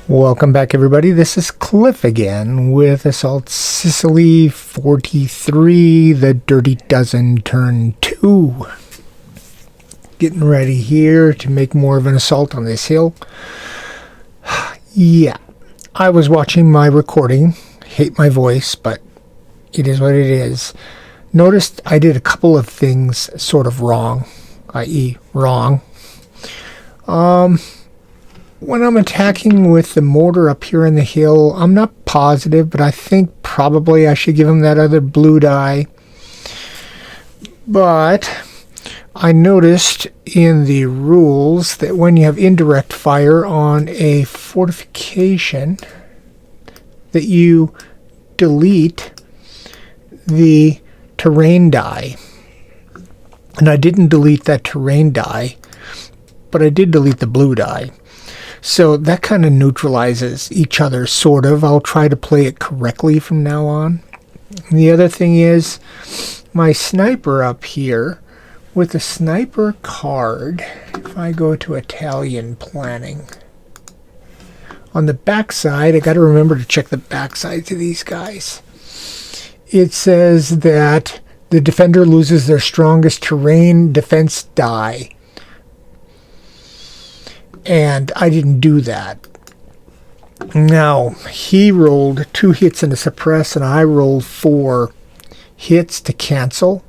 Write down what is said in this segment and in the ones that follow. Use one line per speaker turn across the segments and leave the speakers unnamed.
Welcome back, everybody. This is Cliff again with Assault Sicily 43, the Dirty Dozen turn 2. Getting ready here to make more of an assault on this hill. Yeah, I was watching my recording. Hate my voice, but it is what it is. Noticed I did a couple of things sort of wrong, i.e. wrong. When I'm attacking with the mortar up here in the hill, I'm not positive, but I think probably I should give him that other blue die. But I noticed in the rules that when you have indirect fire on a fortification, that you delete the terrain die. And I didn't delete that terrain die, but I did delete the blue die. So that kind of neutralizes each other, sort of. I'll try to play it correctly from now on. And the other thing is, my sniper up here, with the sniper card, if I go to Italian planning, on the backside, I got to remember to check the backside to these guys. It says that the defender loses their strongest terrain defense die. And I didn't do that. Now, he rolled 2 hits and a suppress, and I rolled 4 hits to cancel.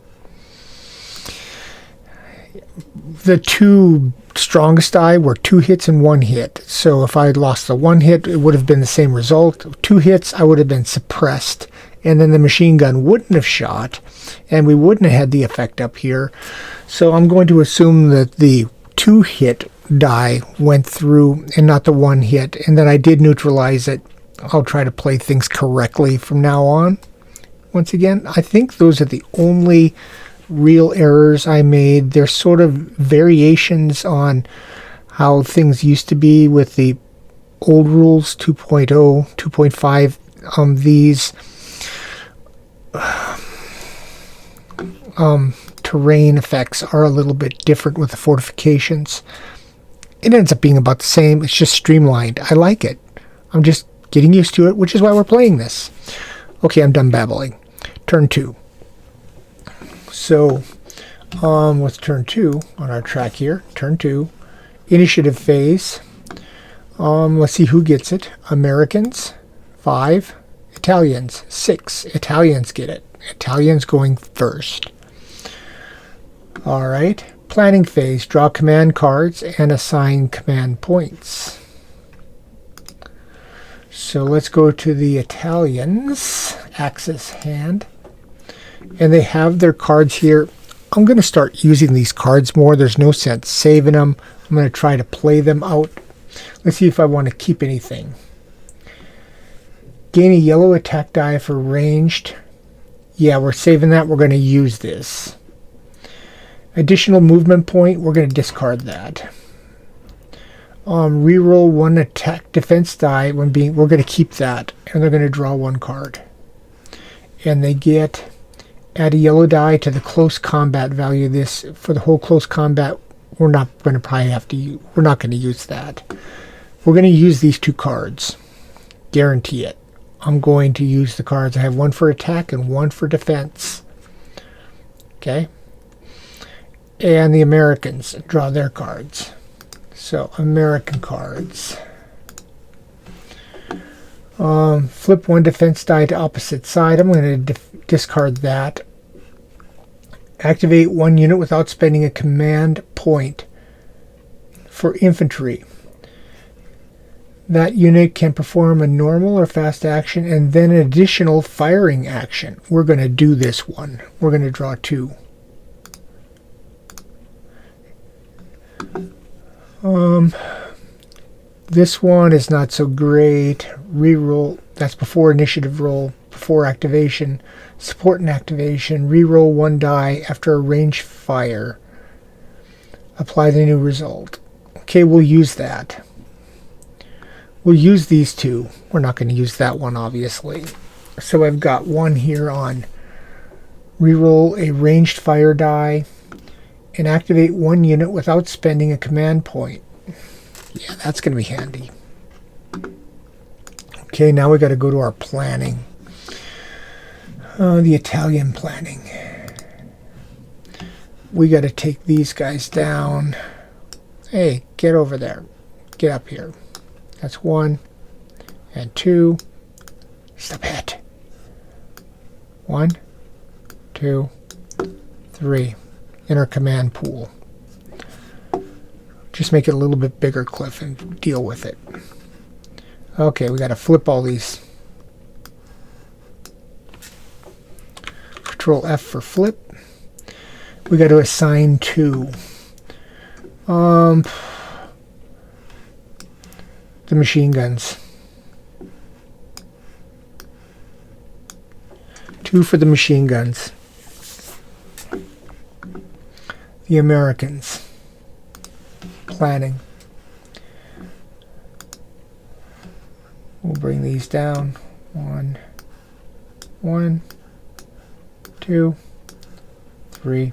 The 2 strongest die were 2 hits and 1 hit. So if I had lost the 1 hit, it would have been the same result. 2 hits, I would have been suppressed. And then the machine gun wouldn't have shot, and we wouldn't have had the effect up here. So I'm going to assume that the 2 hit die went through and not the 1 hit, and then I did neutralize it. I'll try to play things correctly from now on. Once again, I think those are the only real errors I made. They're sort of variations on how things used to be with the old rules, 2.0, 2.5. These terrain effects are a little bit different with the fortifications. It ends up being about the same. It's just streamlined. I like it. I'm just getting used to it, which is why we're playing this. Okay, I'm done babbling. Turn 2. So, with turn 2 on our track here, turn 2, initiative phase. Let's see who gets it. Americans, 5. Italians, 6. Italians get it. Italians going first. All right. Planning phase, draw command cards and assign command points. So let's go to the Italians, Axis hand. And they have their cards here. I'm going to start using these cards more. There's no sense saving them. I'm going to try to play them out. Let's see if I want to keep anything. Gain a yellow attack die for ranged. Yeah, we're saving that. We're going to use this. Additional movement point, we're going to discard that. Reroll 1 attack defense die when being, we're going to keep that, and they're going to draw 1 card. And they get, add a yellow die to the close combat value of this. For the whole close combat, we're not going to probably have to, we're not going to use that. We're going to use these 2 cards. Guarantee it. I'm going to use the cards. I have 1 for attack and 1 for defense. Okay. And the Americans draw their cards. So, American cards. Flip 1 defense die to opposite side. I'm going to discard that. Activate 1 unit without spending a command point for infantry. That unit can perform a normal or fast action and then an additional firing action. We're going to do this one. We're going to draw 2. This one is not so great. Reroll, that's before initiative roll, before activation. Support and activation. Reroll 1 die after a range fire. Apply the new result. Okay, we'll use that. We'll use these 2. We're not going to use that one, obviously. So I've got 1 here on reroll a ranged fire die and activate 1 unit without spending a command point. Yeah, that's going to be handy. Okay, now we got to go to our planning. The Italian planning. We got to take these guys down. Hey, get over there. Get up here. That's 1 and 2. Stop it. 1, 2, 3. In our command pool. Just make it a little bit bigger, Cliff, and deal with it. Okay, we got to flip all these. Control F for flip. We got to assign 2. The machine guns. 2 for the machine guns. The Americans. Planning. We'll bring these down. 1, 1, 2, 3.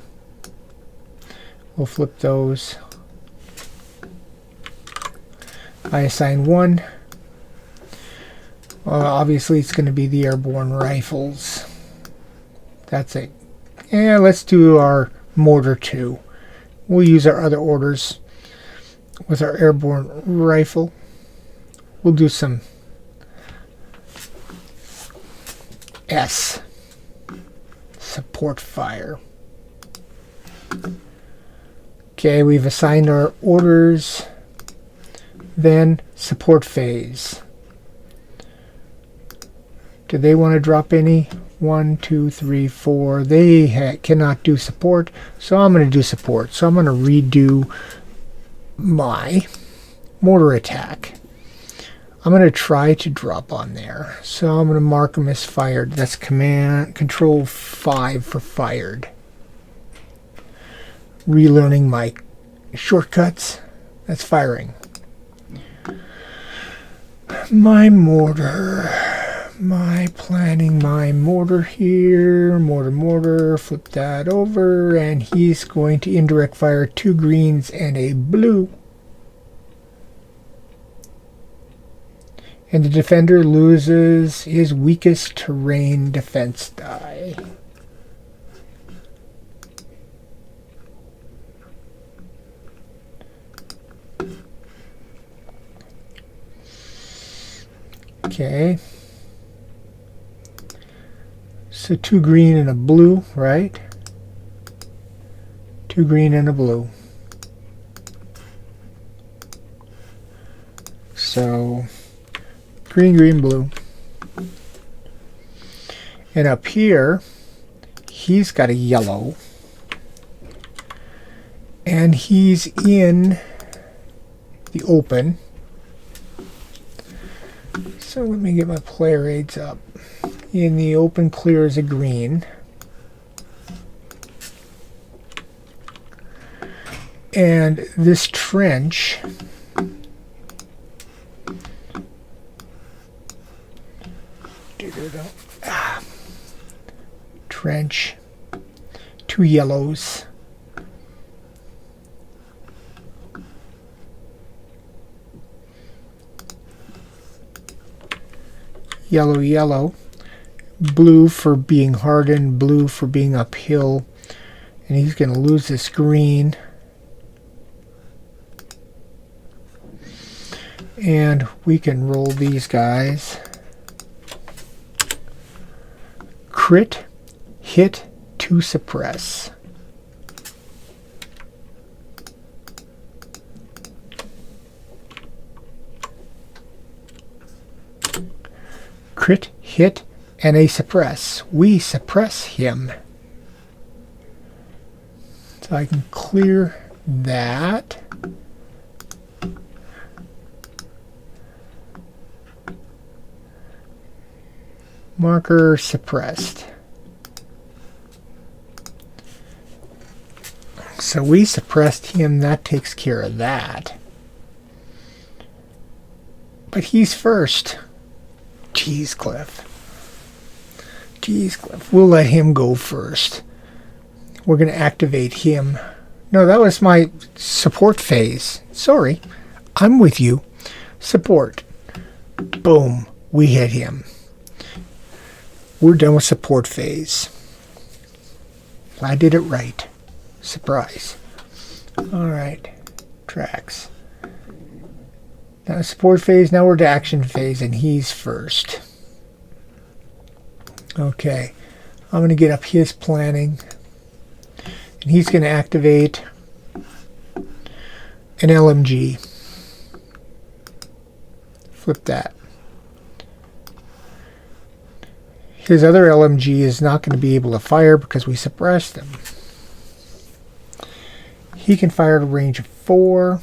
We'll flip those. I assign 1. Obviously, it's going to be the airborne rifles. That's it. Yeah, let's do our mortar 2. We'll use our other orders with our airborne rifle. We'll do some S. Support fire. Okay, we've assigned our orders. Then support phase. Do they want to drop any? 1, 2, 3, 4. They cannot do support, so I'm going to do support. So I'm going to redo my mortar attack. I'm going to try to drop on there. So I'm going to mark them as fired. That's Control 5 for fired. Relearning my shortcuts. That's firing. My mortar. My planning, my mortar here. Mortar. Flip that over. And he's going to indirect fire 2 greens and a blue. And the defender loses his weakest terrain defense die. Okay. So 2 green and a blue, right? 2 green and a blue. So green, blue. And up here, he's got a yellow. And he's in the open. So let me get my player aids up. In the open, clear as a green. And this trench trench, 2 yellows. Yellow. Blue for being hardened, blue for being uphill, and he's going to lose this green. And we can roll these guys. Crit, hit, to suppress. Crit, hit, and a suppress. We suppress him. So I can clear that. Marker suppressed. So we suppressed him. That takes care of that. But he's first. Jeez, Cliff. We'll let him go first. We're going to activate him. No, that was my support phase. Sorry. I'm with you. Support. Boom. We hit him. We're done with support phase. I did it right. Surprise. Alright. Tracks. Now support phase, now we're to action phase, and he's first. Okay. I'm going to get up his planning. And he's going to activate an LMG. Flip that. His other LMG is not going to be able to fire because we suppressed him. He can fire at a range of 4.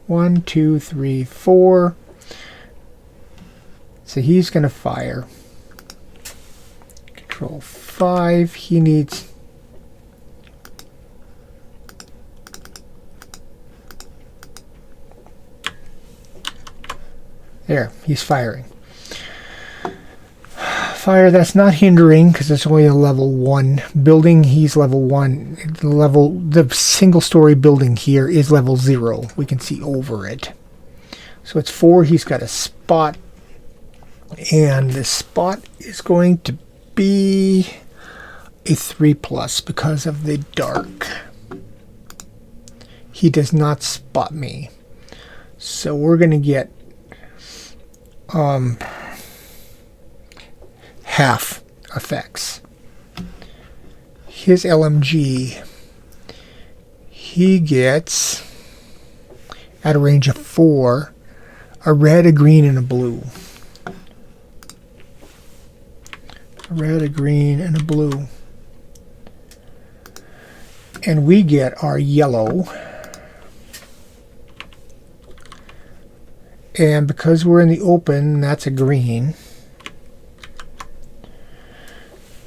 1, 2, 3, 4. So he's going to fire. Control 5. He needs... There, he's firing. Fire, that's not hindering because it's only a level 1 building. He's level 1. The single story building here is level 0. We can see over it. So it's 4. He's got a spot. And the spot is going to be a 3+ because of the dark. He does not spot me. So we're going to get half effects. His LMG, he gets, at a range of 4, a red, a green, and a blue. A red, a green, and a blue. And we get our yellow. And because we're in the open, that's a green.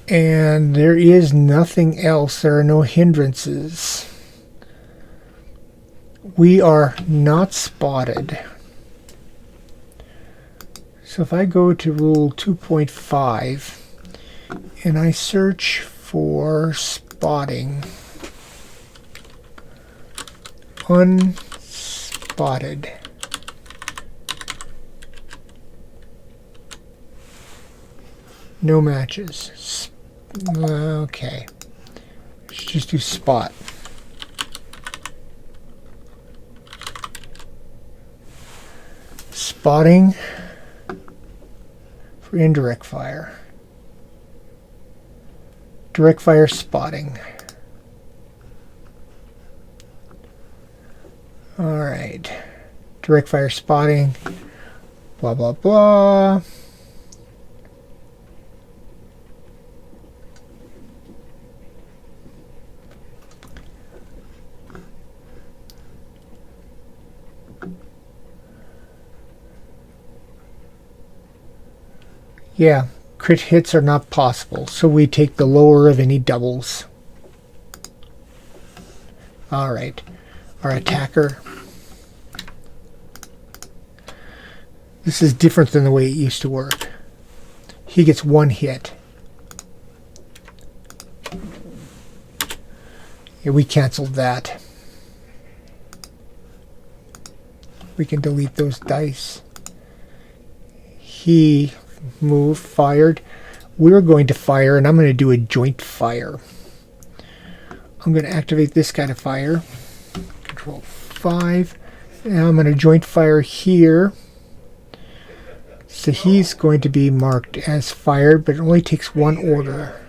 And there is nothing else. There are no hindrances. We are not spotted. So if I go to rule 2.5 and I search for spotting, unspotted, no matches. Okay. Let's just do spot. Spotting for indirect fire. Direct fire spotting. Alright. Direct fire spotting. Blah, blah, blah. Yeah, crit hits are not possible, so we take the lower of any doubles. Alright, our attacker. This is different than the way it used to work. He gets 1 hit. Yeah, we canceled that. We can delete those dice. He moved, fired. We're going to fire, and I'm going to do a joint fire. I'm going to activate this guy to fire. Control 5. And I'm going to joint fire here. So he's going to be marked as fired, but it only takes 1 order.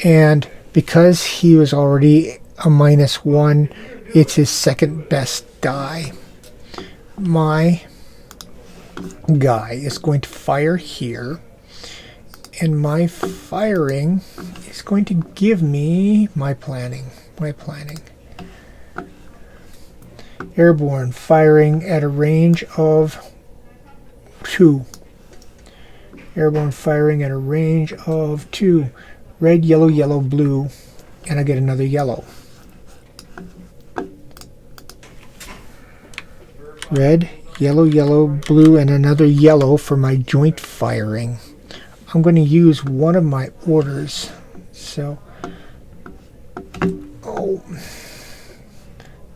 And because he was already a -1, it's his second best die. My guy is going to fire here, and my firing is going to give me my planning. Airborne, firing at a range of 2. Airborne firing at a range of 2. Red, yellow, yellow, blue, and I get another yellow. Red, yellow, yellow, blue, and another yellow for my joint firing. I'm going to use one of my orders. So,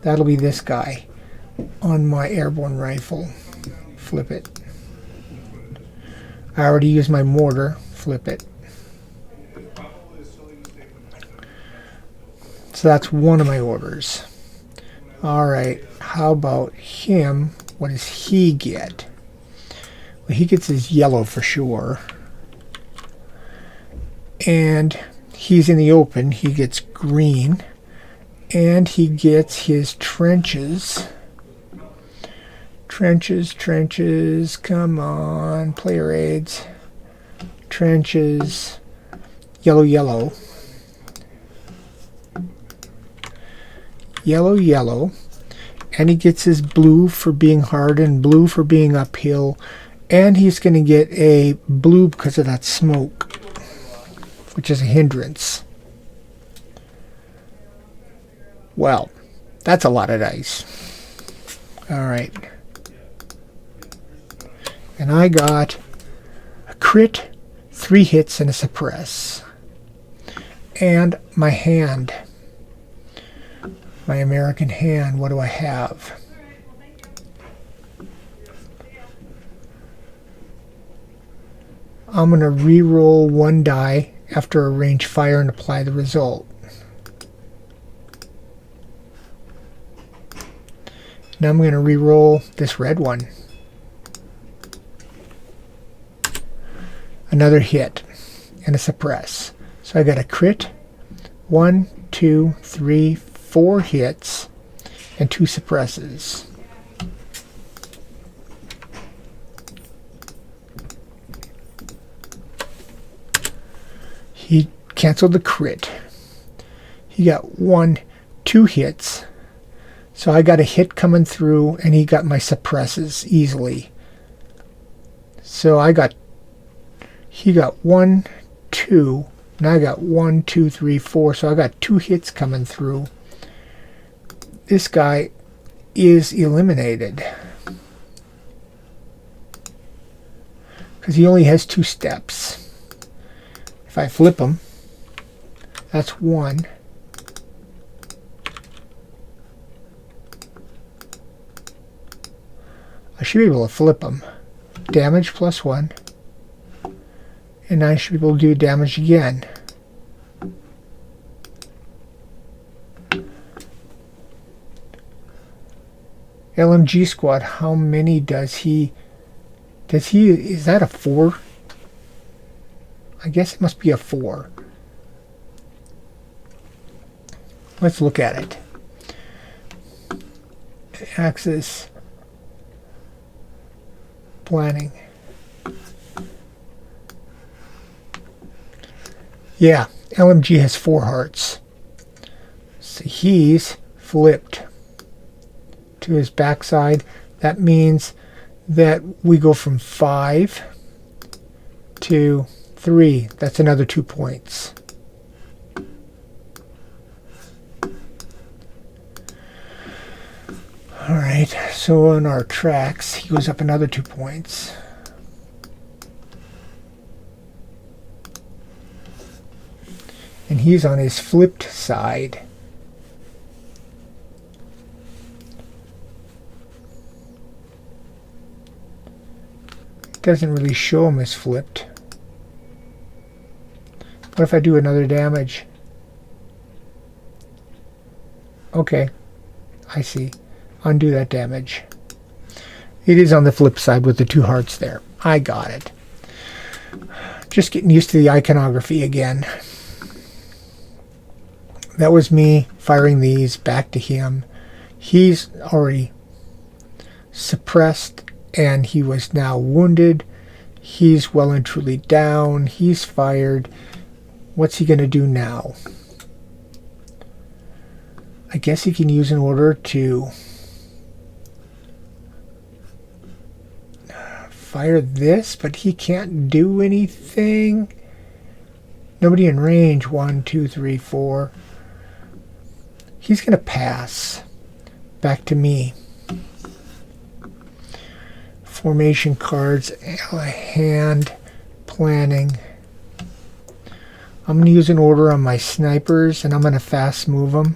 that'll be this guy. on my airborne rifle. Flip it. I already used my mortar. Flip it. So that's one of my orders. Alright, how about him? What does he get? Well, he gets his yellow for sure. And he's in the open. He gets green. And he gets his trenches. Trenches, come on, player aids. Trenches, yellow. Yellow. And he gets his blue for being hard and blue for being uphill. And he's going to get a blue because of that smoke, which is a hindrance. Well, that's a lot of dice. Alright. And I got a crit, 3 hits, and a suppress. And my hand. My American hand. What do I have? I'm going to re-roll 1 die after a range fire and apply the result. Now I'm going to re-roll this red one. Another hit and a suppress. So I got a crit, 1, 2, 3, 4 hits, and 2 suppresses. He canceled the crit. He got 2 hits. So I got a hit coming through, and he got my suppresses easily. So he got 1, 2, and I got 1, 2, 3, 4. So I got 2 hits coming through. This guy is eliminated because he only has 2 steps. If I flip him, that's 1. I should be able to flip him. Damage plus 1. And I should be able to do damage again. LMG squad, how many does he... Is that a 4? I guess it must be a 4. Let's look at it. Axis. Planning. Yeah, LMG has 4 hearts. So he's flipped to his backside. That means that we go from 5 to 3. That's another 2 points. Alright, so on our tracks, he goes up another 2 points. And he's on his flipped side. It doesn't really show him as flipped. What if I do another damage? Okay, I see. Undo that damage. It is on the flip side with the 2 hearts there. I got it. Just getting used to the iconography again. That was me firing these back to him. He's already suppressed and he was now wounded. He's well and truly down. He's fired. What's he going to do now? I guess he can use an order to fire this, but he can't do anything. Nobody in range. 1, 2, 3, 4. He's going to pass. Back to me. Formation cards, hand, planning. I'm going to use an order on my snipers, and I'm going to fast move them.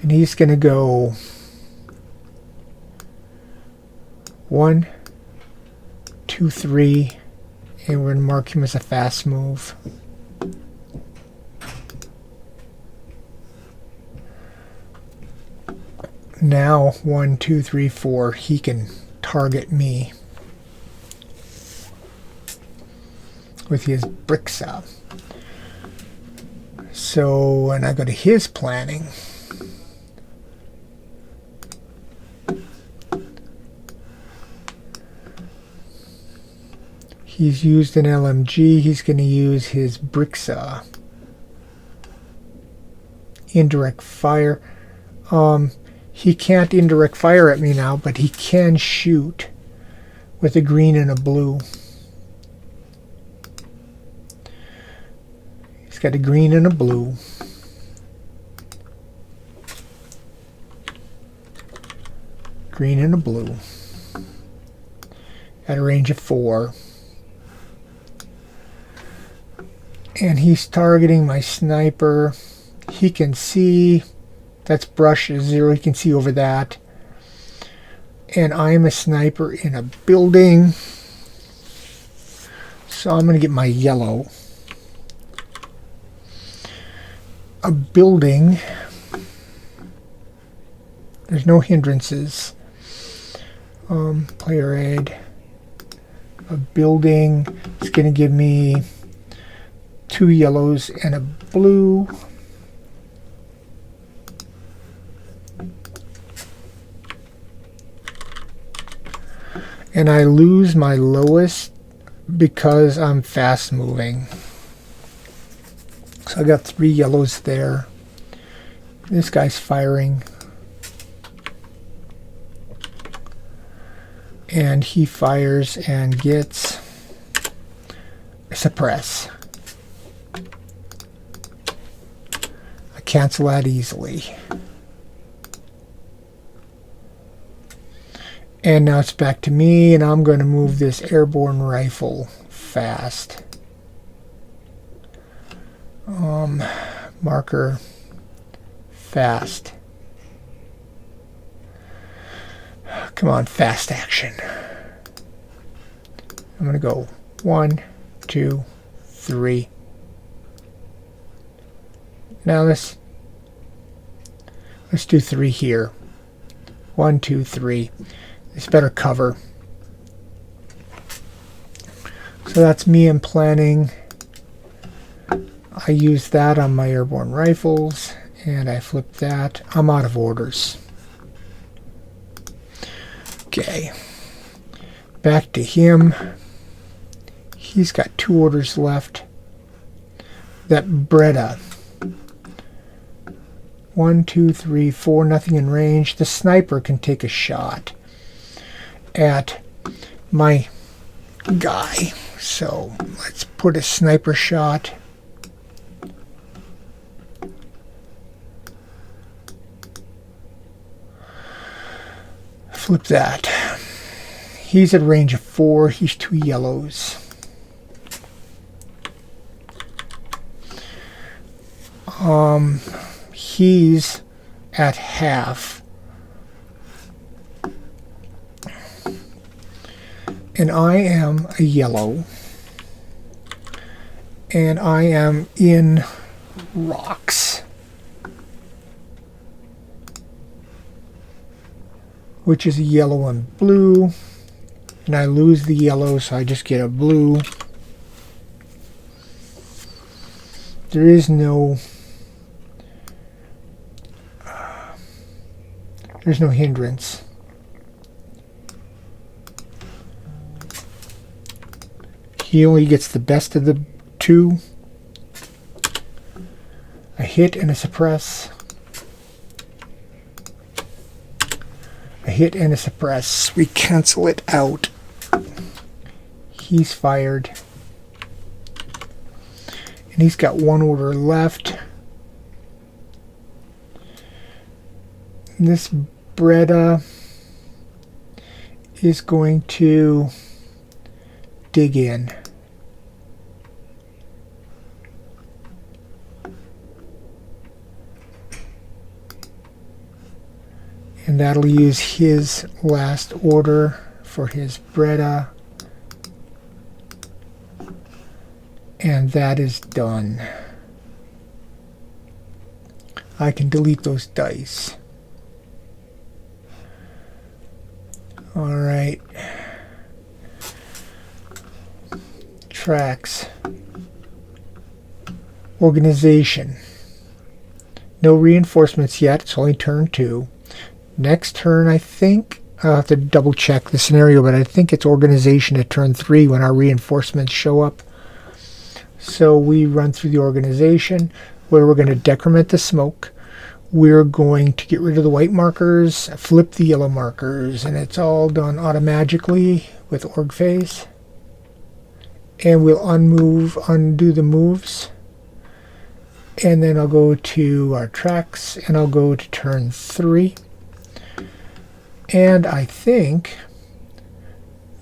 And he's going to go 1, 2, 3, and we're going to mark him as a fast move. Now 1, 2, 3, 4, he can target me with his bricks up. So when I go to his planning, he's used an LMG, he's going to use his bricksaw. Indirect fire. He can't indirect fire at me now, but he can shoot with a green and a blue. He's got a green and a blue. Green and a blue. At a range of 4. And he's targeting my sniper. He can see. That's brush is 0. He can see over that. And I'm a sniper in a building. So I'm going to get my yellow. A building. There's no hindrances. Player aid. A building. It's going to give me 2 yellows and a blue. And I lose my lowest because I'm fast moving. So I got 3 yellows there. This guy's firing. And he fires and gets a suppress. I cancel that easily. And now it's back to me, and I'm going to move this airborne rifle fast. Marker fast. Come on, fast action. I'm going to go 1, 2, 3. Now let's do 3 here. 1, 2, 3. It's better cover. So that's me in planning. I use that on my airborne rifles, and I flip that. I'm out of orders. Okay. Back to him. He's got 2 orders left. That Breda. 1, 2, 3, 4, nothing in range. The sniper can take a shot at my guy. So let's put a sniper shot. Flip that. He's at range of 4. He's 2 yellows. He's at half. And I am a yellow. And I am in rocks. Which is a yellow and blue. And I lose the yellow, so I just get a blue. There is no... there's no hindrance. He only gets the best of the 2. A hit and a suppress. A hit and a suppress. We cancel it out. He's fired. And he's got 1 order left. This Breda is going to dig in. And that'll use his last order for his Breda. And that is done. I can delete those dice. Alright. Tracks. Organization. No reinforcements yet. It's only turn 2. Next turn, I think, I'll have to double check the scenario, but I think it's organization at turn 3 when our reinforcements show up. So we run through the organization where we're going to decrement the smoke. We're going to get rid of the white markers, flip the yellow markers, and it's all done automatically with org phase. And we'll undo the moves. And then I'll go to our tracks and I'll go to turn 3. And I think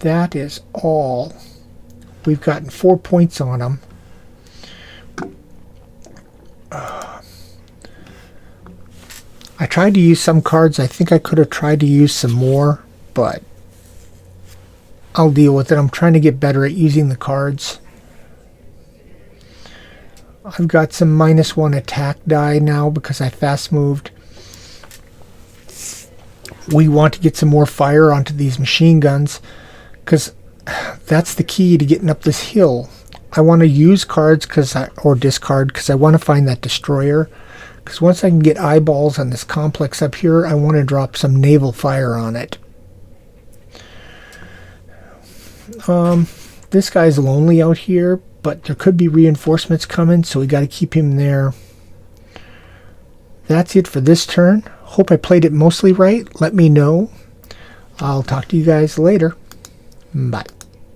that is all. We've gotten 4 points on them. I tried to use some cards. I think I could have tried to use some more, but I'll deal with it. I'm trying to get better at using the cards. I've got some -1 attack die now because I fast moved. We want to get some more fire onto these machine guns because that's the key to getting up this hill. I want to use cards or discard because I want to find that destroyer. Because once I can get eyeballs on this complex up here, I want to drop some naval fire on it. This guy's lonely out here, but there could be reinforcements coming, so we got to keep him there. That's it for this turn. Hope I played it mostly right. Let me know. I'll talk to you guys later. Bye.